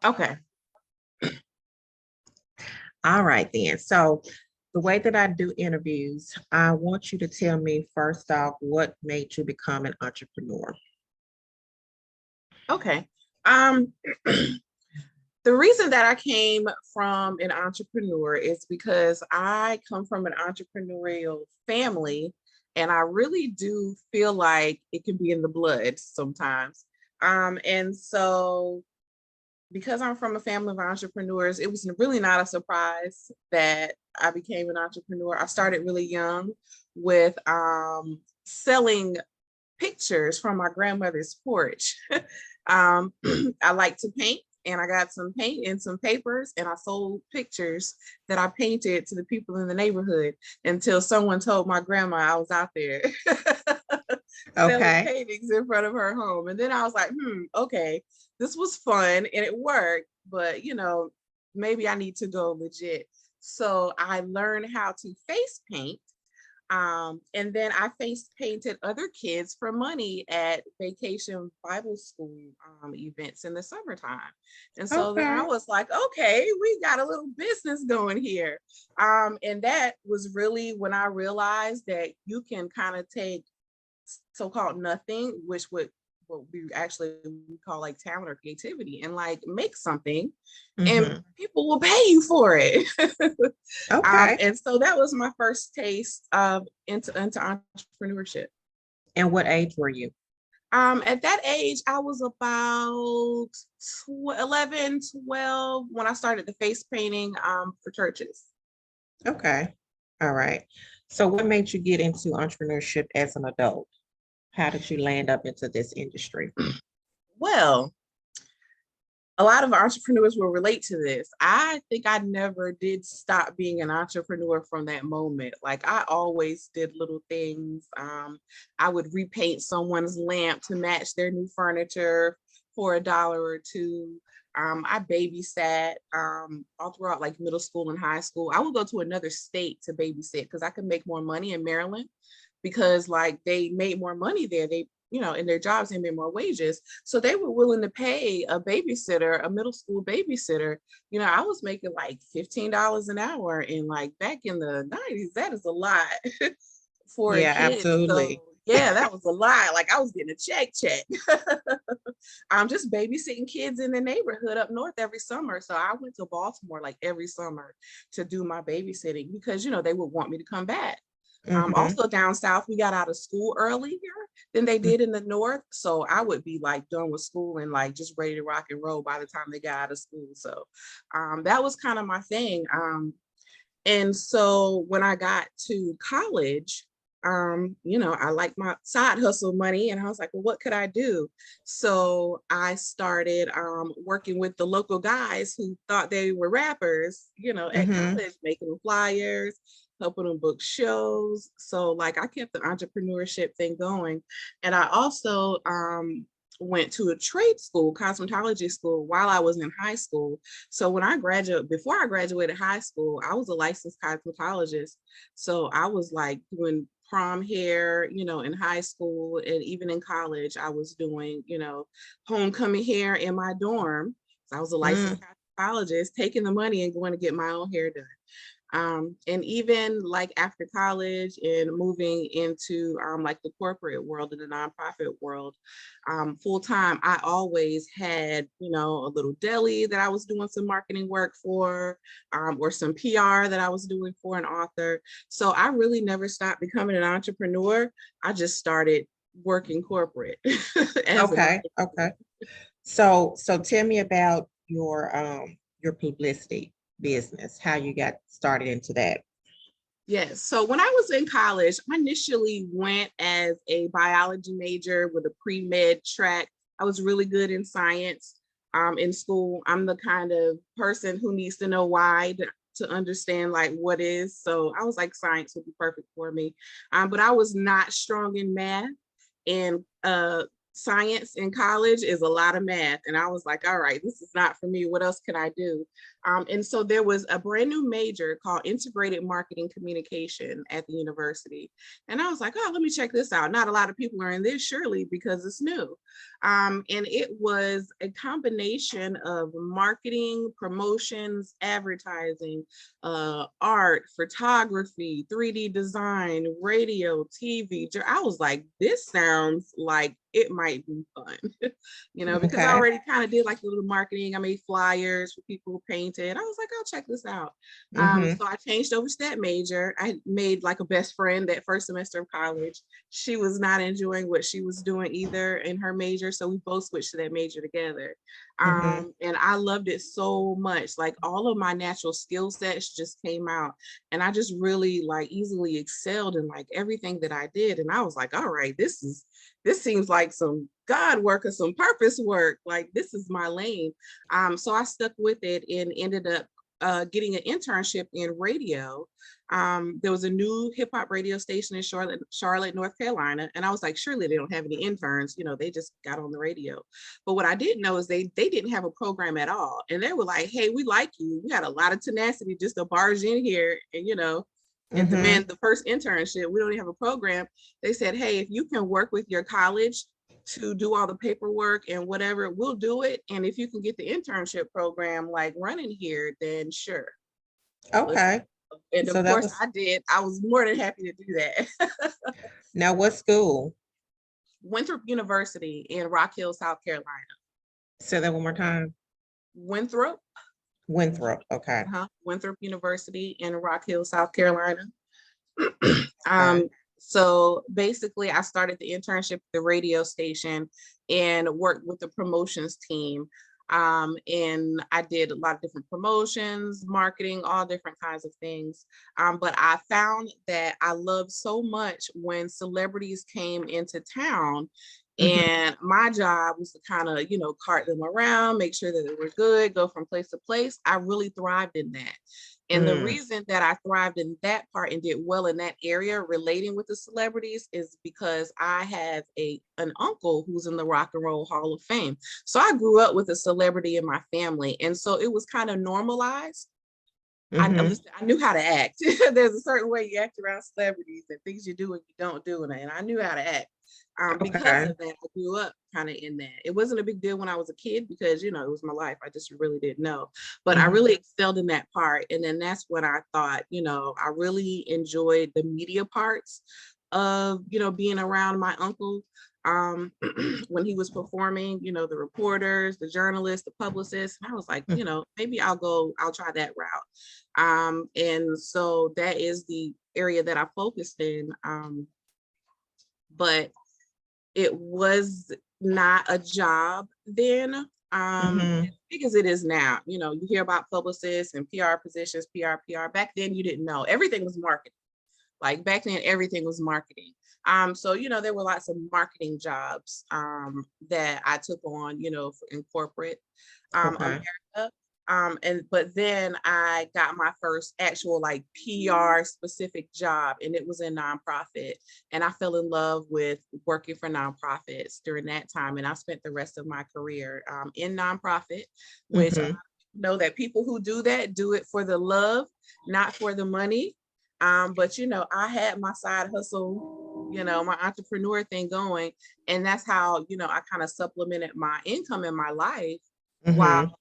Okay. All right, then. So the way that I do interviews, I want you to tell me first off what made you become an entrepreneur. Okay. Um, the reason that I came from an entrepreneur is because I come from an entrepreneurial family, and I really do feel like it can be in the blood sometimes. And so because I'm from a family of entrepreneurs, it was really not a surprise that I became an entrepreneur. I started really young with selling pictures from my grandmother's porch. I like to paint, and I got some paint and some papers, and I sold pictures that I painted to the people in the neighborhood until someone told my grandma I was out there selling Okay. paintings in front of her home. And then I was like, okay, this was fun and it worked, but maybe I need to go legit. So I learned how to face paint. And then I face painted other kids for money at vacation Bible school events in the summertime. And so then I Okay. was like, okay, we got a little business going here. And that was really when I realized that you can kind of take so-called nothing, which would what we actually call like talent or creativity, and like make something, and Hmm. people will pay you for it. Okay. And so that was my first taste of into entrepreneurship. And what age were you? At that age, I was about 11, 12 when I started the face painting for churches. Okay. All right. So what made you get into entrepreneurship as an adult? How did you land up into this industry? Well, a lot of entrepreneurs will relate to this. I think I never did stop being an entrepreneur from that moment. Like I always did little things. I would repaint someone's lamp to match their new furniture for $1 or $2. I babysat all throughout like middle school and high school. I would go to another state to babysit because I could make more money in Maryland because like they made more money there. They in their jobs, they made more wages. So they were willing to pay a babysitter, a middle school babysitter. I was making like $15 an hour. And like back in the 90s, that is a lot for a Yeah, kid. So absolutely. yeah, that was a lot. Like I was getting a check. I'm just babysitting kids in the neighborhood up north every summer. So I went to Baltimore like every summer to do my babysitting because, they would want me to come back. Hmm. Also down south, we got out of school earlier than they did in the north. So I would be like done with school and like just ready to rock and roll by the time they got out of school. So that was kind of my thing. And so when I got to college, I liked my side hustle money, and I was like, well, what could I do? So I started working with the local guys who thought they were rappers, at Hmm. college, making them flyers, helping them book shows. So like I kept the entrepreneurship thing going. And I also went to a trade school, cosmetology school, while I was in high school. So before I graduated high school, I was a licensed cosmetologist. So I was like doing prom hair, in high school, and even in college, I was doing, homecoming hair in my dorm. So I was a licensed Mm. cosmetologist, taking the money and going to get my own hair done. And even like after college and moving into like the corporate world and the nonprofit world, full time, I always had, a little deli that I was doing some marketing work for, or some PR that I was doing for an author. So I really never stopped becoming an entrepreneur. I just started working corporate as an Okay. entrepreneur. Okay. So tell me about your publicity business, how you got started into that. Yes. So when I was in college, I initially went as a biology major with a pre-med track. I was really good in science in school. I'm the kind of person who needs to know why to understand like what is. So I was like, science would be perfect for me. But I was not strong in math. And science in college is a lot of math. And I was like, all right, this is not for me. What else can I do? And so there was a brand new major called Integrated Marketing Communication at the university. And I was like, oh, let me check this out. Not a lot of people are in this, surely, because it's new. And it was a combination of marketing, promotions, advertising, art, photography, 3D design, radio, TV. I was like, this sounds like it might be fun, because I Okay. already kind of did like a little marketing. I made flyers for people who painted. I was like, I'll check this out. Mm-hmm. So I changed over to that major. I made like a best friend that first semester of college. She was not enjoying what she was doing either in her major. So we both switched to that major together. Mm-hmm. And I loved it so much. Like all of my natural skill sets just came out. And I just really like easily excelled in like everything that I did. And I was like, all right, this seems like some God work or some purpose work. Like this is my lane. So I stuck with it and ended up getting an internship in radio. There was a new hip hop radio station in Charlotte, North Carolina. And I was like, surely they don't have any interns, they just got on the radio. But what I didn't know is they didn't have a program at all. And they were like, hey, we like you. We had a lot of tenacity just to barge in here and Mm-hmm. demand the first internship. We don't even have a program. They said, hey, if you can work with your college to do all the paperwork and whatever, we'll do it. And if you can get the internship program like running here, then sure. Let's Okay. go. And So of that course was I did. I was more than happy to do that. now what school? Winthrop University in Rock Hill, South Carolina. Say that one more time. Winthrop, Winthrop. Okay. Winthrop University in Rock Hill, South Carolina. Okay. So basically I started the internship at the radio station and worked with the promotions team. And I did a lot of different promotions, marketing, all different kinds of things. But I found that I loved so much when celebrities came into town. Mm-hmm. And my job was to kind of, cart them around, make sure that they were good, go from place to place. I really thrived in that. And the Mm. reason that I thrived in that part and did well in that area relating with the celebrities is because I have an uncle who's in the Rock and Roll Hall of Fame. So I grew up with a celebrity in my family. And so it was kind of normalized. Mm-hmm. I knew how to act. There's a certain way you act around celebrities and things you do and you don't do. And I knew how to act. Because Okay. of that, I grew up kind of in that. It wasn't a big deal when I was a kid because, it was my life. I just really didn't know. But I Mm-hmm. really excelled in that part. And then that's when I thought, I really enjoyed the media parts of, being around my uncle. When he was performing, the reporters, the journalists, the publicists, and I was like, maybe I'll try that route. And so that is the area that I focused in. But it was not a job then, Mm-hmm. as big as it is now. You hear about publicists and PR positions, PR. Back then, you didn't know. Everything was marketing. Like back then, everything was marketing. So there were lots of marketing jobs that I took on, in corporate Okay. America. But then I got my first actual like PR specific job, and it was in nonprofit. And I fell in love with working for nonprofits during that time. And I spent the rest of my career in nonprofit, which a lot Mm-hmm. of people know that people who do that do it for the love, not for the money. But I had my side hustle, my entrepreneur thing going. And that's how, I kind of supplemented my income in my life while Mm-hmm.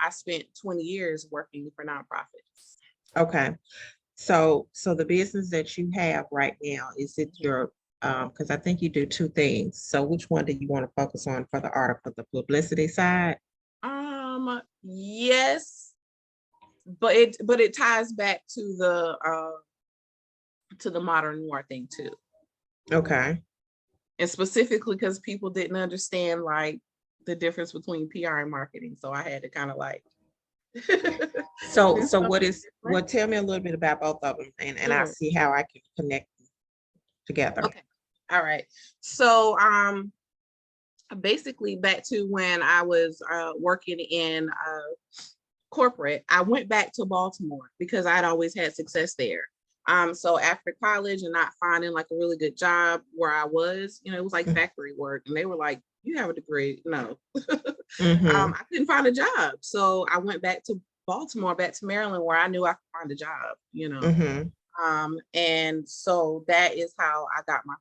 I spent 20 years working for nonprofits. Okay. So the business that you have right now, is it your because I think you do two things. So which one do you want to focus on for the article, the publicity side? Yes, but it ties back to the modern noir thing too. Okay. And specifically because people didn't understand like the difference between PR and marketing. So I had to kind of like So do so what something is different. tell me a little bit about both of them, and I'll Sure. see how I can connect them together. Okay. All right. So basically back to when I was working in corporate, I went back to Baltimore because I'd always had success there. So after college and not finding like a really good job where I was, it was like factory work, and they were like, "You have a degree?" No, Mm-hmm. I couldn't find a job, so I went back to Baltimore, back to Maryland, where I knew I could find a job. Mm-hmm. And so that is how I got my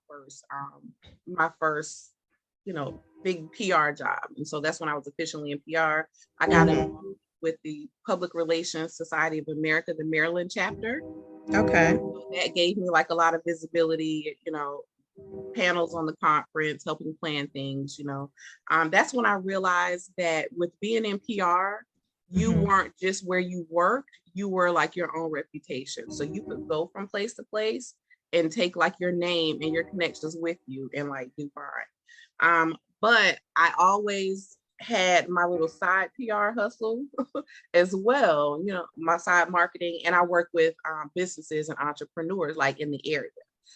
first big PR job. And so that's when I was officially in PR. I got Mhm. involved with the Public Relations Society of America, the Maryland chapter. Okay. So that gave me like a lot of visibility, panels on the conference, helping plan things, That's when I realized that with being in PR, you Mhm. weren't just where you worked, you were like your own reputation. So you could go from place to place and take like your name and your connections with you and like do fine. But I always had my little side PR hustle as well, my side marketing, and I work with businesses and entrepreneurs like in the area.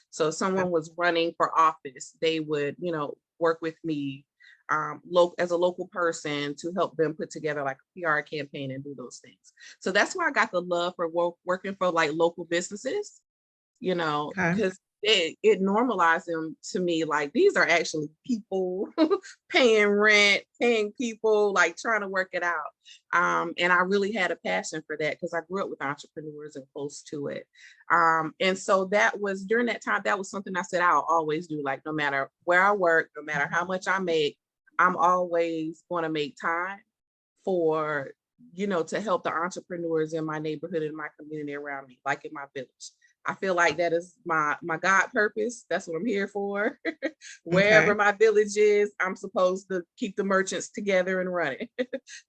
So if someone was running for office, they would, work with me as a local person to help them put together like a PR campaign and do those things. So that's why I got the love for working for like local businesses, Okay. because it normalized them to me like these are actually people paying rent, paying people, like trying to work it out. And I really had a passion for that because I grew up with entrepreneurs and close to it. And so that was during that time, that was something I said I'll always do, like no matter where I work, no matter how much I make, I'm always going to make time for, to help the entrepreneurs in my neighborhood and my community around me, like in my village. I feel like that is my God purpose. That's what I'm here for. Wherever Okay. my village is, I'm supposed to keep the merchants together and run it.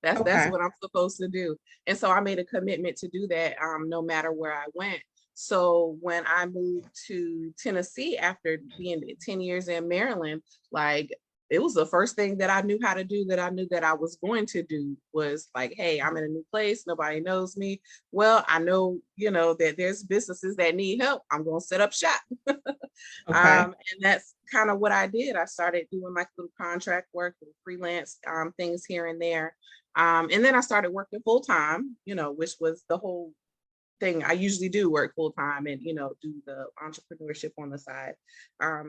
That's Okay. what I'm supposed to do. And so I made a commitment to do that no matter where I went. So when I moved to Tennessee after being 10 years in Maryland, like it was the first thing that I knew how to do, that I knew that I was going to do, was like, hey, I'm in a new place. Nobody knows me. Well, I know, that there's businesses that need help. I'm going to set up shop. Okay. And that's kind of what I did. I started doing like little contract work and freelance things here and there. And then I started working full time, which was the whole thing. I usually do work full time and, do the entrepreneurship on the side.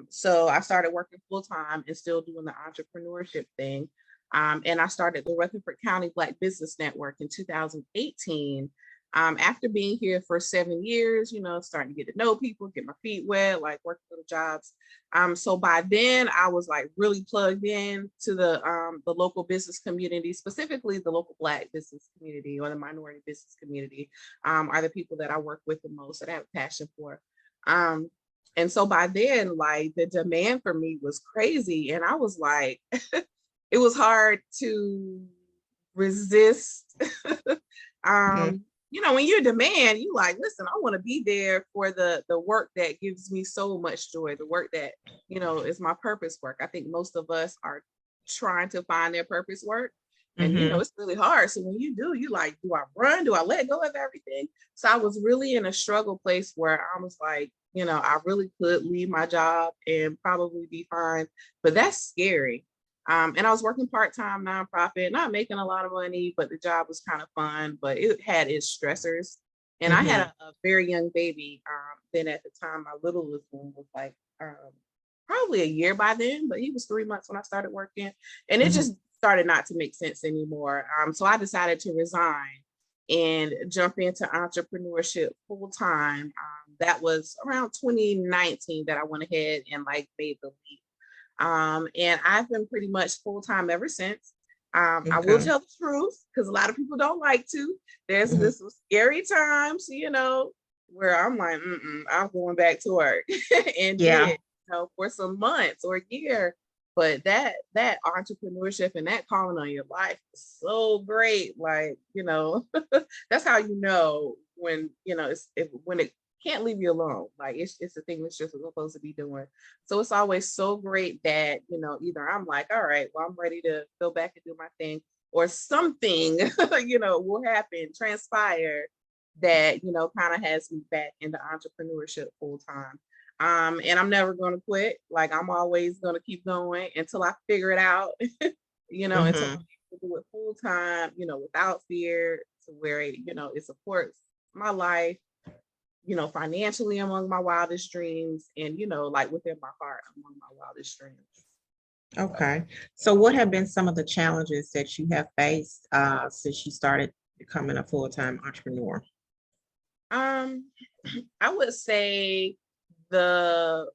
So I started working full time and still doing the entrepreneurship thing. And I started the Rutherford County Black Business Network in 2018. After being here for 7 years, starting to get to know people, get my feet wet, like working little jobs. So by then I was like really plugged in to the local business community, specifically the local Black business community or the minority business community, are the people that I work with the most, that I have a passion for. And so by then, like the demand for me was crazy. And I was like, it was hard to resist. Mhm. When you're demand, you like, listen, I want to be there for the work that gives me so much joy, the work that, is my purpose work. I think most of us are trying to find their purpose work. And Mhm. it's really hard. So when you do, you like, do I run? Do I let go of everything? So I was really in a struggle place where I was like, I really could leave my job and probably be fine, but that's scary. And I was working part-time nonprofit, not making a lot of money, but the job was kind of fun, but it had its stressors. And I had Mhm. a very young baby. Then at the time, my littlest one was like probably a year by then, but he was 3 months when I started working. And it Mhm. just started not to make sense anymore. So I decided to resign and jump into entrepreneurship full time. That was around 2019 that I went ahead and like made the leap. And I've been pretty much full time ever since. I will Okay. tell the truth because a lot of people don't like to. There's Mhm. this scary times, where I'm like, I'm going back to work, and Yeah. did, for some months or a year. But that entrepreneurship and that calling on your life is so great. Like, that's how you know when when it can't leave you alone. Like it's the thing that's just supposed to be doing. So it's always so great that, either I'm like, all right, well, I'm ready to go back and do my thing, or something, will happen, transpire that, kind of has me back into entrepreneurship full time. And I'm never going to quit. Like I'm always going to keep going until I figure it out, until I'm Mhm. able to do it full time, without fear, to where, it supports my life, financially among my wildest dreams, and, like within my heart among my wildest dreams. Okay. So what have been some of the challenges that you have faced since you started becoming a full-time entrepreneur? Um, I would say the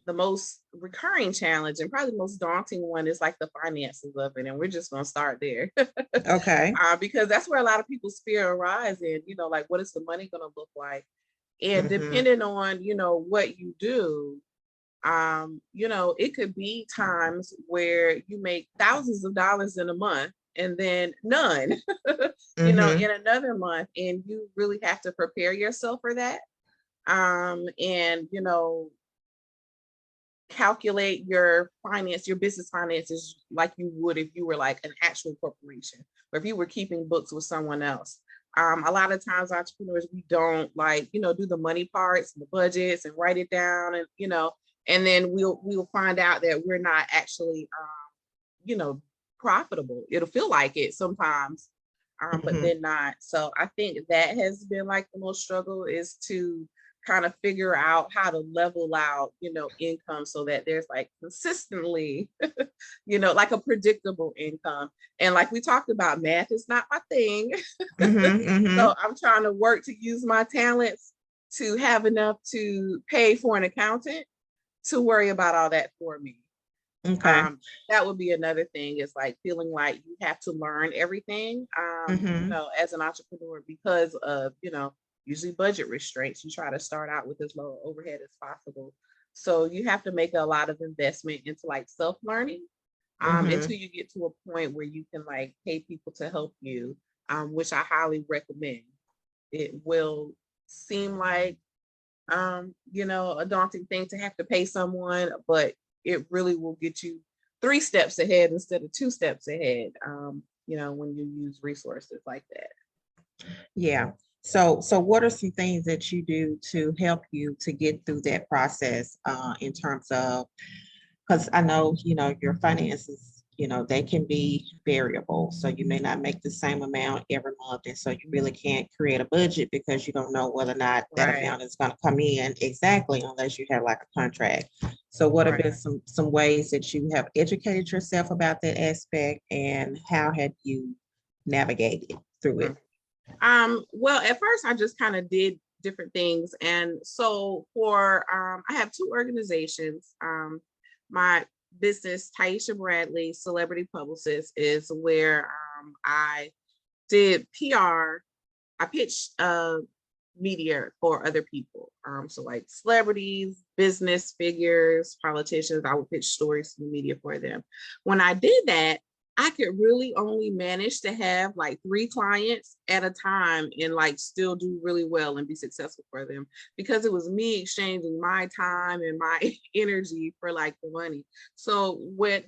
the most recurring challenge and probably the most daunting one is like the finances of it. And we're just going to start there. Okay. Because that's where a lot of people's fear arise in, like what is the money going to look like? And Mm-hmm. depending on, what you do, it could be times where you make thousands of dollars in a month and then none, Mm-hmm. in another month. And you really have to prepare yourself for that. And, calculate your business finances like you would if you were like an actual corporation or if you were keeping books with someone else. A lot of times entrepreneurs, we don't like, do the money parts and the budgets and write it down and, and then we'll find out that we're not actually, profitable. It'll feel like it sometimes, but Mm-hmm. then not. So I think that has been like the most struggle is to kind of figure out how to level out, income so that there's like consistently, like a predictable income. And like we talked about, math is not my thing. Mm-hmm. Mm-hmm. So I'm trying to work to use my talents to have enough to pay for an accountant to worry about all that for me. Okay. um that would be another thing is like feeling like you have to learn everything, Mm-hmm. as an entrepreneur because of, usually budget restraints. You try to start out with as low overhead as possible, so you have to make a lot of investment into like self-learning, Mm-hmm. until you get to a point where you can like pay people to help you, which I highly recommend. It will seem like, a daunting thing to have to pay someone, but it really will get you 3 steps ahead instead of 2 steps ahead, when you use resources like that. Yeah. So what are some things that you do to help you to get through that process in terms of, because I know, your finances, they can be variable. So you may not make the same amount every month. And so you really can't create a budget because you don't know whether or not that Right, amount is going to come in exactly unless you have like a contract. So what have right. been some ways that you have educated yourself about that aspect and how have you navigated through it? Mhm. Well, at first I just kind of did different things. And so I have 2 organizations. My business, Taiisha Bradley, Celebrity Publicist, is where I did PR. I pitched media for other people. So like celebrities, business figures, politicians, I would pitch stories to the media for them. When I did that, I could really only manage to have like 3 clients at a time and like still do really well and be successful for them because it was me exchanging my time and my energy for like the money. So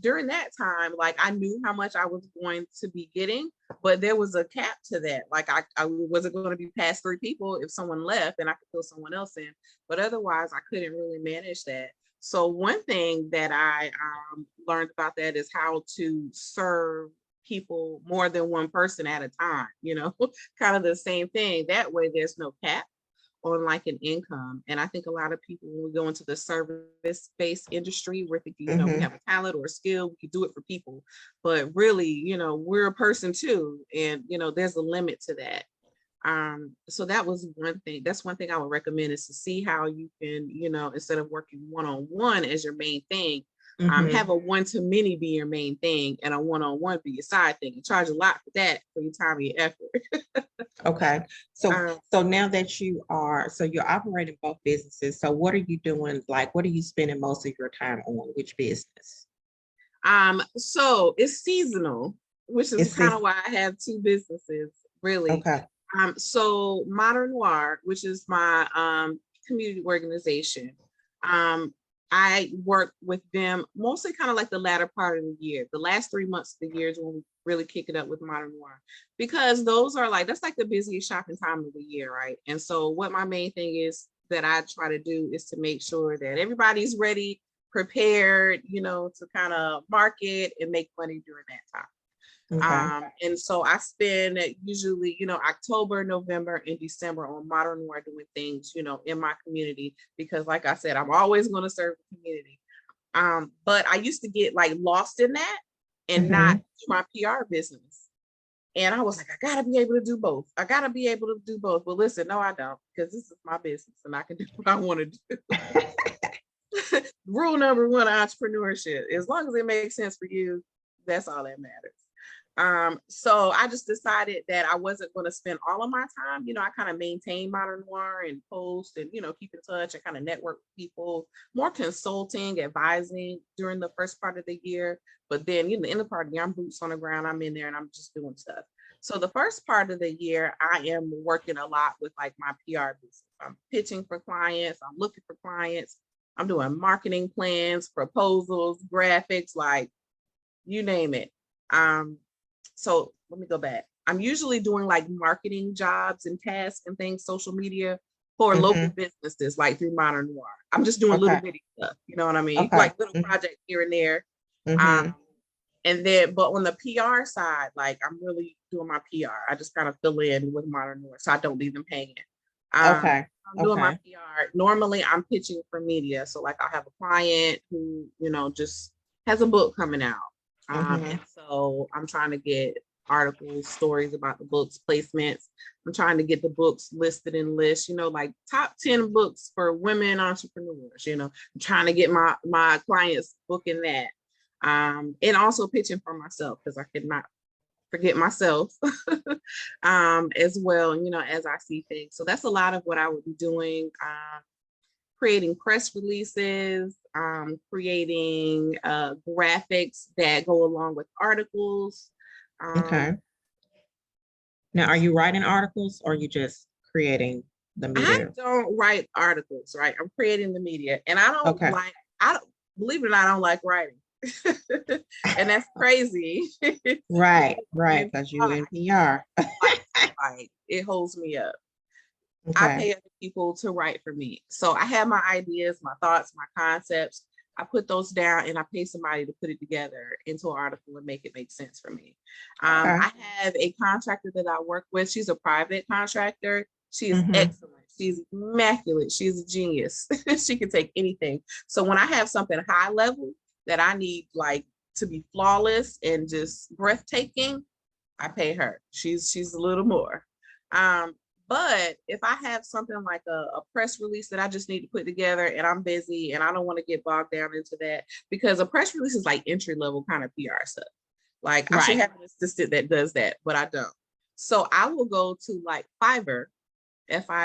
during that time, like I knew how much I was going to be getting, but there was a cap to that. Like I wasn't going to be past 3 people. If someone left, then I could fill someone else in. But otherwise, I couldn't really manage that. So one thing that I learned about that is how to serve people more than one person at a time. Kind of the same thing. That way, there's no cap on like an income. And I think a lot of people, when we go into the service-based industry, we're thinking, we Mm-hmm. have a talent or a skill, we can do it for people. But really, we're a person too. And, there's a limit to that. So that was one thing. That's one thing I would recommend is to see how you can, instead of working one-on-one as your main thing, Mm-hmm. have a one-to-many be your main thing and a one-on-one be your side thing and charge a lot for that for your time and your effort. Okay. So Um, so now that you're operating both businesses, so what are you doing? Like, what are you spending most of your time on? Which business? so it's seasonal, which is It's kind this. of why I have 2 businesses, really. Okay. So Modern Noir, which is my community organization, um, I work with them mostly kind of like the latter part of the year. The last 3 months of the year is when we really kick it up with Modern Noir because those are like that's like the busiest shopping time of the year, right? And so what my main thing is that I try to do is to make sure that everybody's ready, prepared, to kind of market and make money during that time. Okay. And so I spend usually, October, November, and December on Modern Noir doing things, in my community, because like I said, I'm always going to serve the community. But I used to get like lost in that and not Mm-hmm. do my PR business. And I was like, I gotta be able to do both. I gotta be able to do both. But listen, no, I don't, because this is my business and I can do what I want to do. Rule number one of entrepreneurship, as long as it makes sense for you, that's all that matters. So I just decided that I wasn't going to spend all of my time. I kind of maintain Modern Noir and post and, keep in touch and kind of network with people, more consulting, advising during the first part of the year. But then, the end of the part of the year, I'm boots on the ground. I'm in there and I'm just doing stuff. So the first part of the year, I am working a lot with like my PR business. I'm pitching for clients. I'm looking for clients. I'm doing marketing plans, proposals, graphics, like you name it. So let me go back. I'm usually doing like marketing jobs and tasks and things, social media for local businesses, like through Modern Noir. I'm just doing little Okay. bitty stuff, you know what I mean? Okay. Like little projects here and there. And then, but on the PR side, like I'm really doing my PR. I just kind of fill in with Modern Noir, so I don't leave them hanging. Okay. I'm doing my PR. Normally, I'm pitching for media. So, like, I'll have a client who, just has a book coming out. And so I'm trying to get articles, stories about the books, placements. I'm trying to get the books listed in lists, like top 10 books for women entrepreneurs. I'm trying to get my clients booking that. And also pitching for myself, because I could not forget myself as well, as I see things. So that's a lot of what I would be doing. Creating press releases, creating graphics that go along with articles. Okay. Now, are you writing articles or are you just creating the I media? don't write articles, right? I'm creating the media, and I don't believe it or not, I don't like writing. And that's crazy. Right, because you in PR. Like, it holds me up. I Okay. pay other people to write for me. So I have my ideas, my thoughts, my concepts. I put those down and I pay somebody to put it together into an article and make it make sense for me. I have a contractor that I work with. She's a private contractor. She is excellent. She's immaculate. She's a genius. She can take anything. So when I have something high level that I need like to be flawless and just breathtaking, I pay her. She's a little more. But if I have something like a press release that I just need to put together and I'm busy and I don't want to get bogged down into that, because a press release is like entry level kind of PR stuff. Like I should have an assistant that does that, but I don't. So I will go to like Fiverr, Fivver,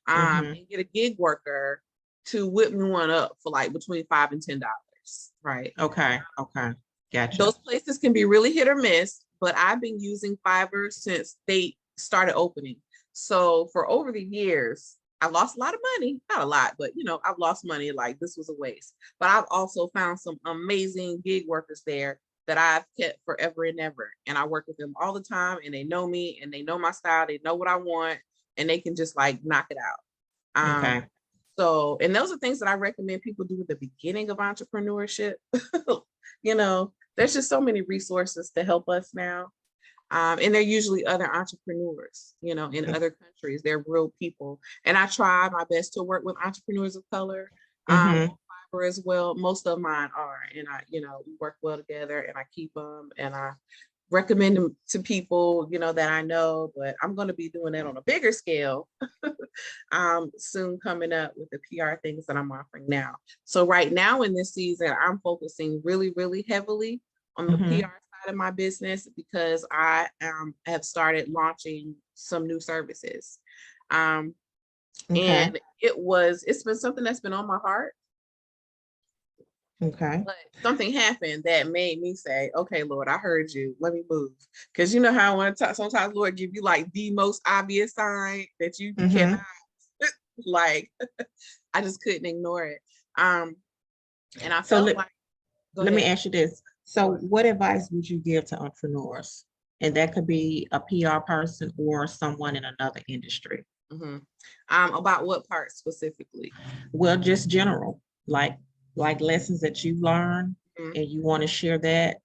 and get a gig worker to whip me one up for like between $5 and $10, right? Okay. Gotcha. Those places can be really hit or miss, but I've been using Fiverr since they started opening. So for over the years, I lost a lot of money, not a lot, but I've lost money. Like this was a waste, but I've also found some amazing gig workers there that I've kept forever and ever. And I work with them all the time and they know me and they know my style. They know what I want and they can just like knock it out. Okay. So, and those are things that I recommend people do at the beginning of entrepreneurship. There's just so many resources to help us now. And they're usually other entrepreneurs, in other countries. They're real people. And I try my best to work with entrepreneurs of color Fiverr as well. Most of mine are. And we work well together and I keep them and I recommend them to people, that I know, but I'm going to be doing that on a bigger scale soon coming up with the PR things that I'm offering now. So right now in this season, I'm focusing really, really heavily on the PR side of my business because I have started launching some new services. And it's been something that's been on my heart. Okay. But something happened that made me say, okay, Lord, I heard you. Let me move. Because you know how I want to talk, sometimes Lord give you like the most obvious sign that you cannot, like, I just couldn't ignore it. And I felt like, let me ask you this. So what advice would you give to entrepreneurs? And that could be a PR person or someone in another industry. About what part specifically? Well, just general, like lessons that you learned and you want to share that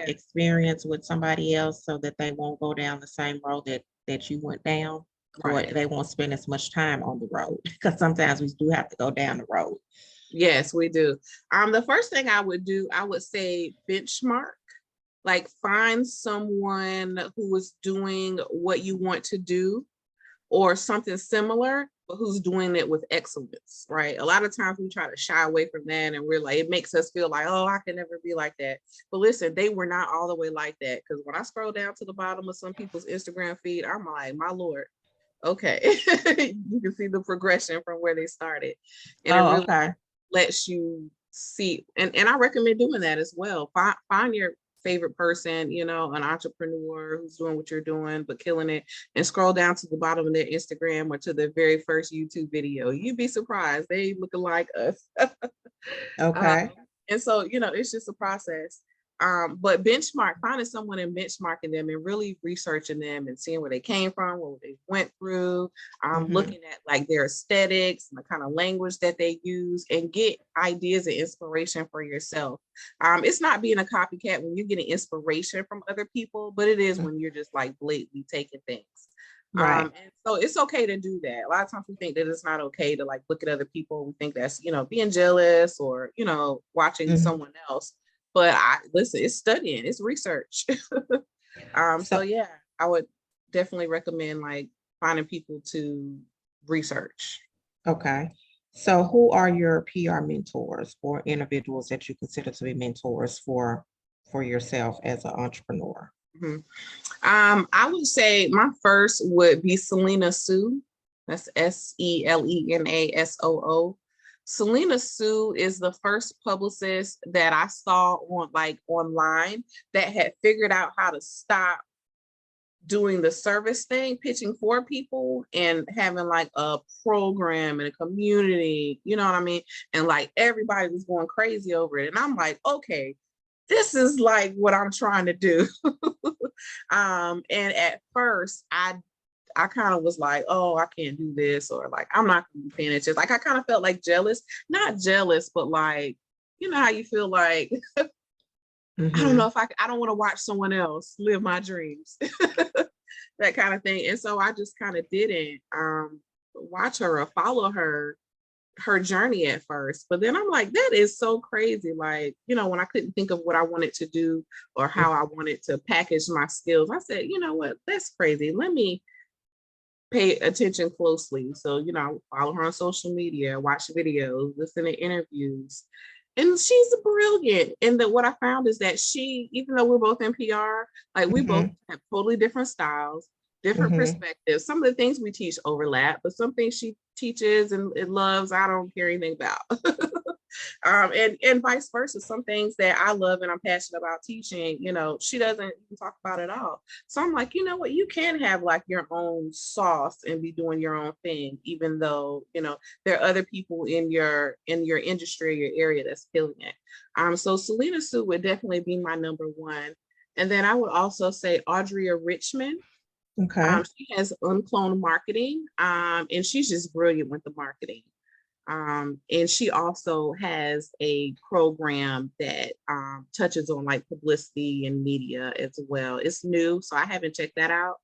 experience with somebody else so that they won't go down the same road that you went down, or they won't spend as much time on the road, because sometimes we do have to go down the road. Yes, we do. The first thing I would do, I would say benchmark, like find someone who is doing what you want to do. or something similar, but who's doing it with excellence, right? A lot of times we try to shy away from that, and we're like, it makes us feel like, oh, I can never be like that. But listen, they were not all the way like that. Because when I scroll down to the bottom of some people's Instagram feed, I'm like, my Lord, okay. You can see the progression from where they started. And it Oh, really okay. lets you see, and I recommend doing that as well. Find your favorite person, you know, an entrepreneur who's doing what you're doing but killing it, and scroll down to the bottom of their Instagram or to their very first YouTube video. You'd be surprised, they look like us. um, Okay. and so, you know, it's just a process. But finding someone and benchmarking them and really researching them and seeing where they came from, what they went through, Mm-hmm. looking at like their aesthetics and the kind of language that they use, and get ideas and inspiration for yourself. It's not being a copycat when you're getting inspiration from other people, but it is when you're just like blatantly taking things. Right. And so it's okay to do that. A lot of times we think that it's not okay to like look at other people. We think that's, you know, being jealous or, you know, watching Mm-hmm. someone else. But I listen, it's studying, it's research. So So, yeah, I would definitely recommend like finding people to research. okay. So who are your PR mentors or individuals that you consider to be mentors for yourself as an entrepreneur? Mhm. I would say my first would be Selena Sue. That's Selenasoo. Selena Sue is the first publicist that I saw on like online that had figured out how to stop doing the service thing, pitching for people and having like a program and a community, you know what I mean? And like everybody was going crazy over it. And I'm like, okay, this is like what I'm trying to do. And at first I kind of was like, oh, I can't do this, or like I'm not gonna be paying attention. Like I kind of felt like jealous, not jealous, but like, you know how you feel like, I don't know Mm-hmm. if I don't want to watch someone else live my dreams. That kind of thing. And so I just kind of didn't watch her or follow her journey at first. But then I'm like, that is so crazy. Like, you know, when I couldn't think of what I wanted to do or how I wanted to package my skills, I said, you know what, that's crazy. Let me pay attention closely. So, you know, follow her on social media, watch videos, listen to interviews. And she's brilliant. And that what I found is that she, even though we're both in PR, like we both Mm-hmm. have totally different styles, different Mm-hmm. perspectives. Some of the things we teach overlap, but some things she teaches and loves, I don't care anything about. And vice versa. Some things that I love and I'm passionate about teaching, you know, she doesn't even talk about it all. So I'm like, you know what, you can have like your own sauce and be doing your own thing, even though, you know, there are other people in your industry or your area that's killing it. So Selena Sue would definitely be my number one. And then I would also say Audrea Richmond. Okay. She has Uncloned Marketing, and she's just brilliant with the marketing. And she also has a program that touches on like publicity and media as well. It's new, so I haven't checked that out.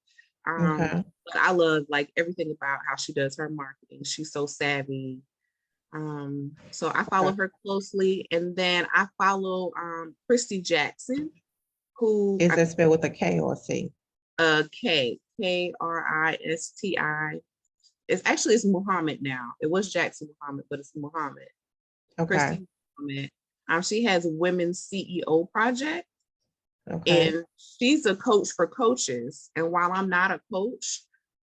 Okay. But I love like everything about how she does her marketing. She's so savvy. So I follow Okay. her closely, and then I follow Christy Jackson, who Is I that spelled with a K or a C? Kristi. It's Muhammad now. It was Jackson Muhammad, but it's Muhammad. Okay. Christy Muhammad. She has a women's CEO project, Okay. and she's a coach for coaches. And while I'm not a coach,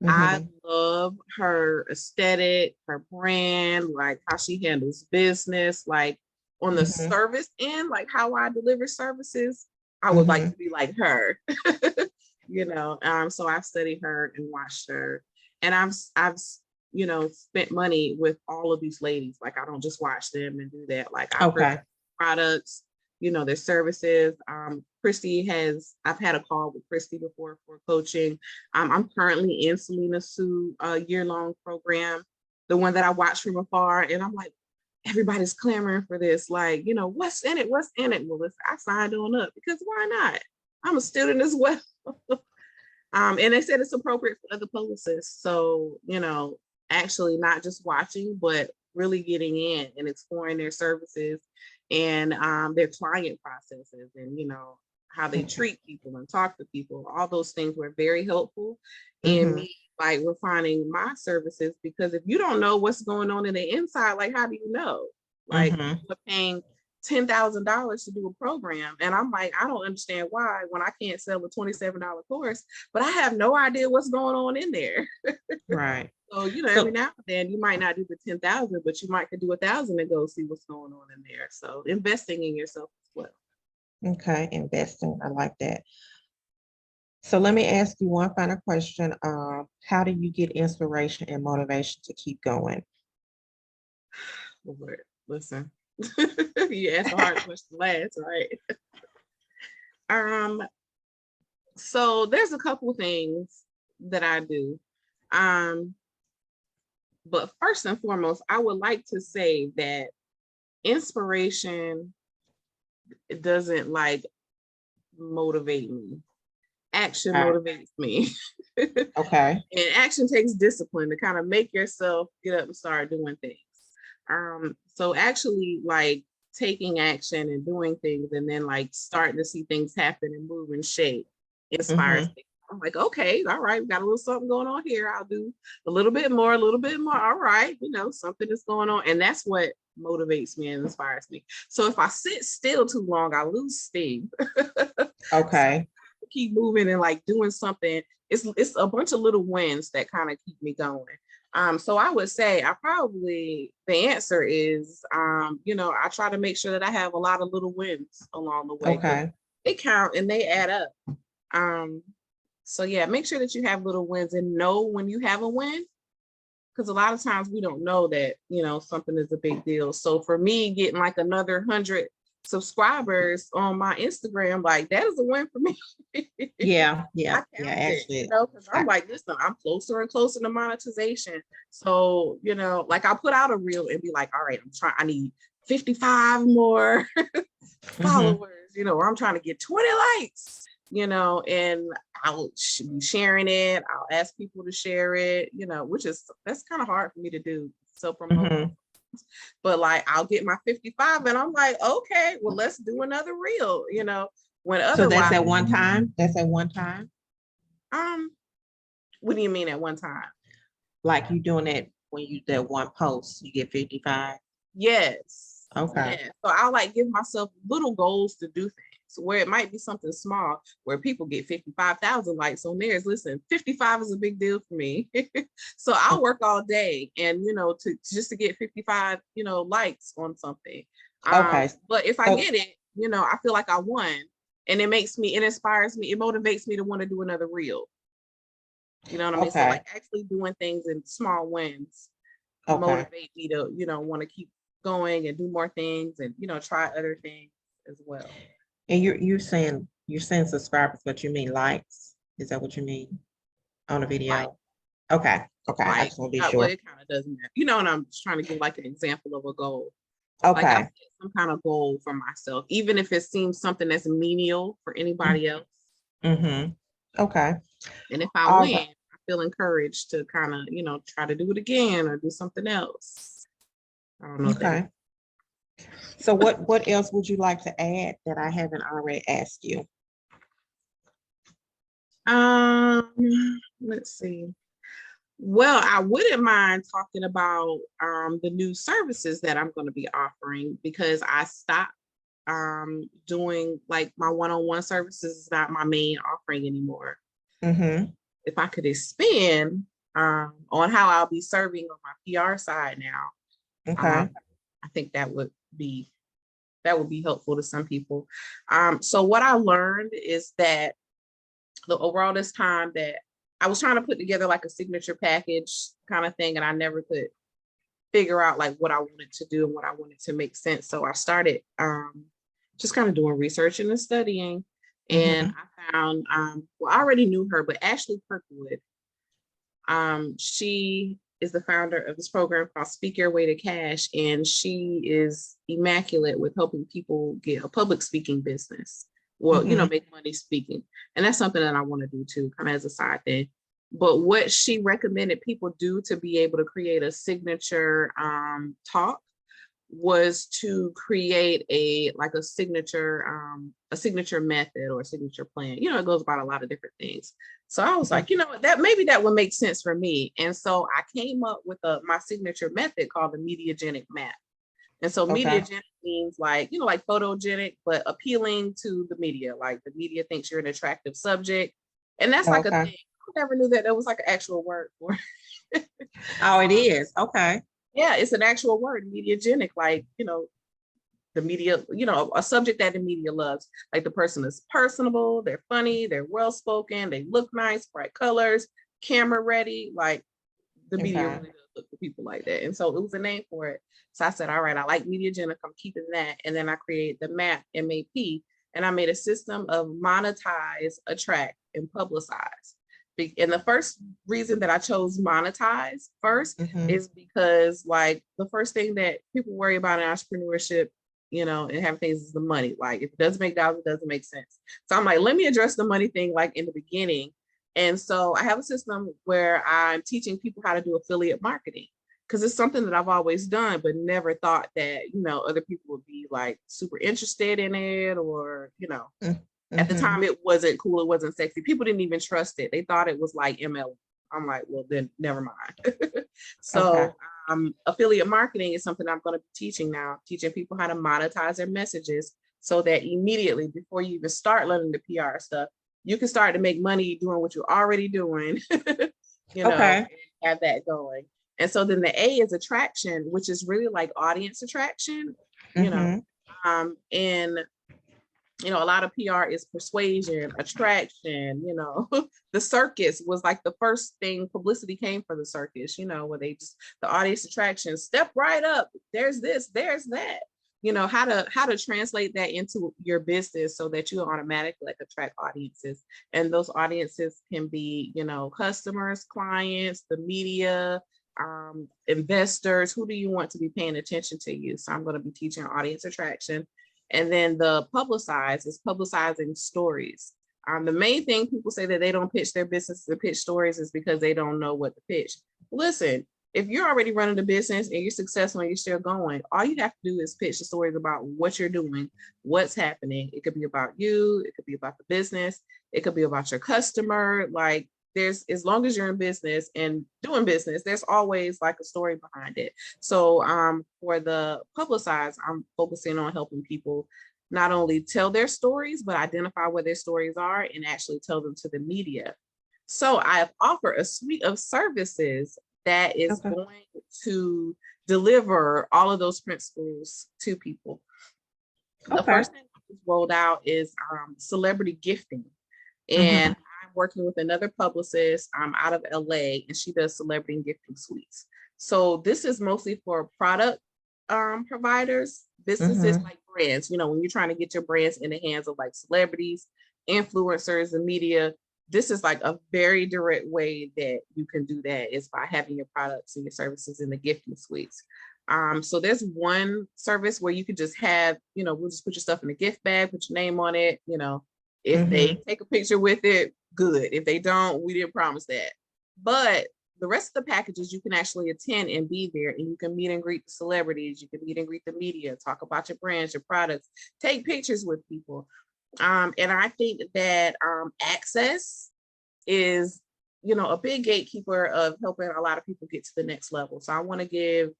I Mm-hmm. love her aesthetic, her brand, like how she handles business, like on the Mm-hmm. service end, like how I deliver services. I would like Mm-hmm. to be like her, you know. So I've studied her and watched her, and I've you know spent money with all of these ladies. Like I don't just watch them and do that. Like I purchase Okay. products, you know, their services. I've had a call with Christy before for coaching. I'm currently in Selena Sue year-long program, the one that I watched from afar, and I'm like, everybody's clamoring for this. Like, you know, what's in it? What's in it? Well, listen, I signed on up because why not? I'm a student as well. And they said it's appropriate for other publicists. So, you know, actually not just watching, but really getting in and exploring their services and their client processes and, you know, how they Okay. treat people and talk to people. All those things were very helpful in Mm-hmm. me like refining my services, because if you don't know what's going on in the inside, like how do you know? Like Mm-hmm. people are paying $10,000 to do a program, and I'm like, I don't understand why when I can't sell a $27 course, but I have no idea what's going on in there. Right. So every So, now and then you might not do the 10,000, but you might could do 1,000 and go see what's going on in there. So investing in yourself as well. okay, investing. I like that. So let me ask you one final question. How do you get inspiration and motivation to keep going? Lord, listen, you asked a hard question last, right? Um, so there's a couple things that I do. Um, but first and foremost, I would like to say that inspiration doesn't like motivate me. Action Okay. motivates me. Okay. And action takes discipline to kind of make yourself get up and start doing things. So actually like taking action and doing things and then like starting to see things happen and move and shape inspires Mm-hmm. me. I'm like, okay, all right, we got a little something going on here. I'll do a little bit more, a little bit more. All right, something is going on. And that's what motivates me and inspires me. So if I sit still too long, I lose steam. So Okay. keep moving and like doing something. It's a bunch of little wins that kind of keep me going. So I would say the answer is I try to make sure that I have a lot of little wins along the way because Okay. they count and they add up. Um, so yeah, make sure that you have little wins and know when you have a win, because a lot of times we don't know that something is a big deal. So for me, getting like another 100 subscribers on my Instagram, like that is a win for me. Yeah. Yeah. I Yeah. count it, Actually, because I, I'm like, listen, I'm closer and closer to monetization. So, like I'll put out a reel and be like, all right, I need 55 more mhm. followers, or I'm trying to get 20 likes, and I'll be sharing it. I'll ask people to share it, that's kind of hard for me to do. So promote. Mhm. But like I'll get my 55 and I'm like, okay, well, let's do another reel, when So that's otherwise, at one time. That's at one time. um, what do you mean at one time? Like you doing it when you that one post, you get 55. Yes. Okay. Yeah. So I'll like give myself little goals to do things where it might be something small where people get 55,000 likes on theirs. Listen, 55 is a big deal for me. So I'll work all day and to just to get 55, likes on something. Okay. But if I So get it, I feel like I won, and it inspires me, it motivates me to want to do another reel. You know what I mean? So okay. like actually doing things in small wins Okay. motivate me to, want to keep going and do more things and, try other things as well. And you're saying subscribers, but you mean likes? Is that what you mean on a Like, video? Okay. Okay. I like, just want to be well, sure. it kind of doesn't matter, and I'm just trying to give like an example of a goal. Like I Okay. set some kind of goal for myself, even if it seems something that's menial for anybody else. Mm-hmm. Okay. And if I All win, right. I feel encouraged to kind of, try to do it again or do something else. I don't know if that makes Okay. So what else would you like to add that I haven't already asked you? Let's see. Well, I wouldn't mind talking about the new services that I'm going to be offering, because I stopped doing like my one-on-one services is not my main offering anymore. Mm-hmm. If I could expand on how I'll be serving on my PR side now, Okay. I think that would be helpful to some people. So what I learned is that the overall this time that I was trying to put together like a signature package kind of thing, and I never could figure out like what I wanted to do and what I wanted to make sense. So I started just kind of doing research and studying. And Mm-hmm. I found, well, I already knew her, but Ashley Kirkwood, she is the founder of this program called Speak Your Way to Cash. And she is immaculate with helping people get a public speaking business. Well, Mm-hmm. make money speaking. And that's something that I want to do too, kind of as a side thing. But what she recommended people do to be able to create a signature talk was to create a signature method or a signature plan. You know, it goes about a lot of different things. So I was like, you know, that maybe that would make sense for me. And so I came up with my signature method called the mediagenic map. And so Okay. mediagenic means like, you know, like photogenic, but appealing to the media. Like the media thinks you're an attractive subject. And that's like a Okay. thing. I never knew that there was like an actual word for it. Oh, it is. Okay. Yeah, it's an actual word, mediagenic, like, you know, the media, you know, a subject that the media loves. Like the person is personable, they're funny, they're well spoken, they look nice, bright colors, camera ready. Like the media Okay. really does look for people like that. And so it was a name for it. So I said, all right, I like mediagenic, I'm keeping that. And then I created the MAP, MAP, and I made a system of monetize, attract, and publicize. And the first reason that I chose monetize first Mm-hmm. is because like the first thing that people worry about in entrepreneurship, you know, and having things is the money. Like if it doesn't make dollars, it doesn't make sense. So I'm like, let me address the money thing like in the beginning. And so I have a system where I'm teaching people how to do affiliate marketing because it's something that I've always done, but never thought that, you know, other people would be like super interested in it or, you know, at the Mm-hmm. time it wasn't cool, it wasn't sexy. People didn't even trust it. They thought it was like ML. I'm like, well, then never mind. Okay. So affiliate marketing is something I'm going to be teaching now, teaching people how to monetize their messages so that immediately before you even start learning the PR stuff, you can start to make money doing what you're already doing, you know, Okay. and have that going. And so then the A is attraction, which is really like audience attraction, you know, Mm-hmm. and you know, a lot of PR is persuasion, attraction, you know. The circus was like the first thing publicity came for the circus, you know, where they just the audience attraction, step right up, there's this, there's that. You know, how to translate that into your business so that you automatically like attract audiences. And those audiences can be, you know, customers, clients, the media, investors. Who do you want to be paying attention to you? So I'm going to be teaching audience attraction. And then the publicize is publicizing stories. The main thing people say that they don't pitch their business to pitch stories is because they don't know what to pitch. Listen, if you're already running the business and you're successful and you're still going, all you have to do is pitch the stories about what you're doing, what's happening. It could be about you, it could be about the business, it could be about your customer. Like there's, as long as you're in business and doing business, there's always like a story behind it. So for the publicize, I'm focusing on helping people not only tell their stories, but identify where their stories are and actually tell them to the media. So I've offered a suite of services that is Okay. going to deliver all of those principles to people. The Okay. first thing that's rolled out is celebrity gifting. And Mm-hmm. I'm working with another publicist out of LA, and she does celebrity gifting suites. So this is mostly for product providers, businesses Mm-hmm. like brands. You know, when you're trying to get your brands in the hands of like celebrities, influencers, and media, this is like a very direct way that you can do that is by having your products and your services in the gifting suites. So there's one service where you could just have, you know, we'll just put your stuff in a gift bag, put your name on it, you know, if Mm-hmm. they take a picture with it, good. If they don't, we didn't promise that. But the rest of the packages you can actually attend and be there, and you can meet and greet the celebrities, you can meet and greet the media, talk about your brands, your products, take pictures with people. And I think that access is, you know, a big gatekeeper of helping a lot of people get to the next level. So I want to give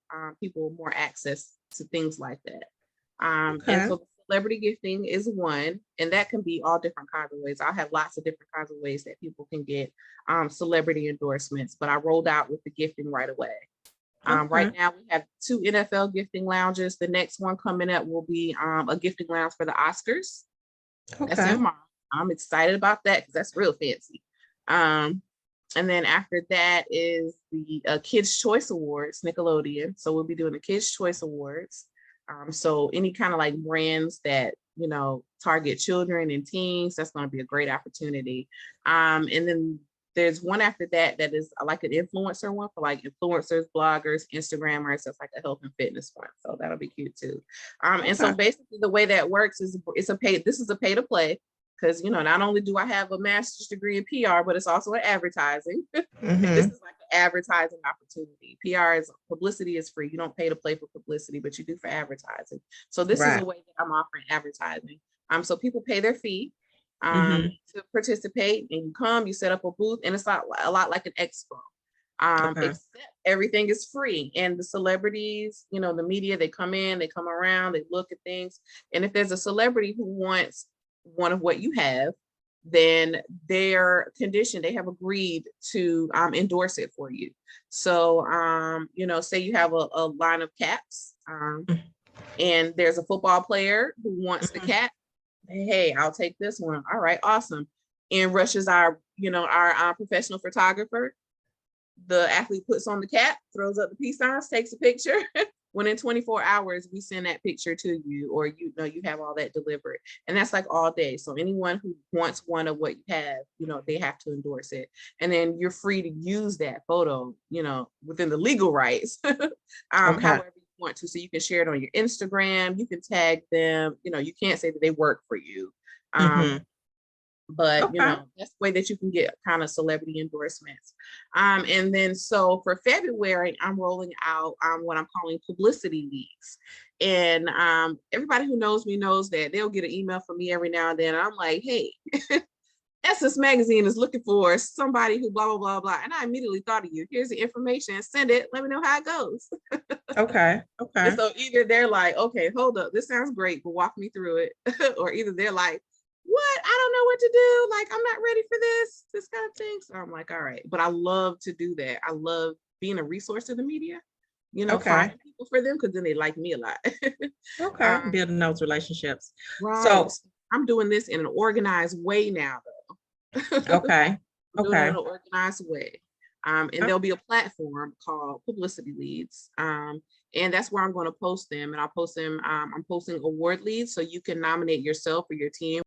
people more access to things like that. And Okay. so celebrity gifting is one, and that can be all different kinds of ways. I have lots of different kinds of ways that people can get celebrity endorsements, but I rolled out with the gifting right away. Right Okay. now, we have 2 NFL gifting lounges. The next one coming up will be a gifting lounge for the Oscars. That's Okay. in March. I'm excited about that because that's real fancy. Um, and then after that is the Kids Choice Awards, Nickelodeon. So we'll be doing the Kids Choice Awards. So any kind of like brands that, you know, target children and teens, that's going to be a great opportunity. And then there's one after that that is like an influencer one for like influencers, bloggers, Instagrammers. That's like a health and fitness one. So that'll be cute too. And so Okay. basically the way that works is this is a pay to play because, you know, not only do I have a master's degree in PR, but it's also in advertising. And this Mm-hmm. is like advertising opportunity. PR is publicity is free. You don't pay to play for publicity, but you do for advertising. So this is a Right. way that I'm offering advertising. So people pay their fee Mm-hmm. to participate, and you come, you set up a booth, and it's a lot like an expo. Okay. Except everything is free. And the celebrities, you know, the media, they come in, they come around, they look at things. And if there's a celebrity who wants one of what you have, then they're conditioned, they have agreed to endorse it for you. So, you know, say you have a line of caps, and there's a football player who wants the Mm-hmm. cap. Hey, I'll take this one. All right, awesome. In rushes our, you know, our professional photographer. The athlete puts on the cap, throws up the peace signs, takes a picture. When in 24 hours, we send that picture to you, or you know, you have all that delivered. And that's like all day. So anyone who wants one of what you have, you know, they have to endorse it. And then you're free to use that photo, you know, within the legal rights, Okay. however you want to. So you can share it on your Instagram, you can tag them, you know, you can't say that they work for you. Mm-hmm. But you Okay. know, that's the way that you can get kind of celebrity endorsements. And then so for February, I'm rolling out what I'm calling publicity leads. And everybody who knows me knows that they'll get an email from me every now and then. I'm like, hey, Essence Magazine is looking for somebody who blah blah blah blah. And I immediately thought of you. Here's the information, send it, let me know how it goes. Okay. And Okay. so either they're like, okay, hold up, this sounds great, but walk me through it. Or either they're like, what? I don't know what to do. Like, I'm not ready for this kind of thing. So I'm like, all right. But I love to do that. I love being a resource to the media, you know, Okay. finding people for them because then they like me a lot. Okay. um, Building those relationships. right. So, I'm doing this in an organized way now, though. okay. I'm doing it in Okay. an organized way. And there'll be a platform called Publicity Leads. And that's where I'm going to post them. And I'll post them. I'm posting award leads so you can nominate yourself or your team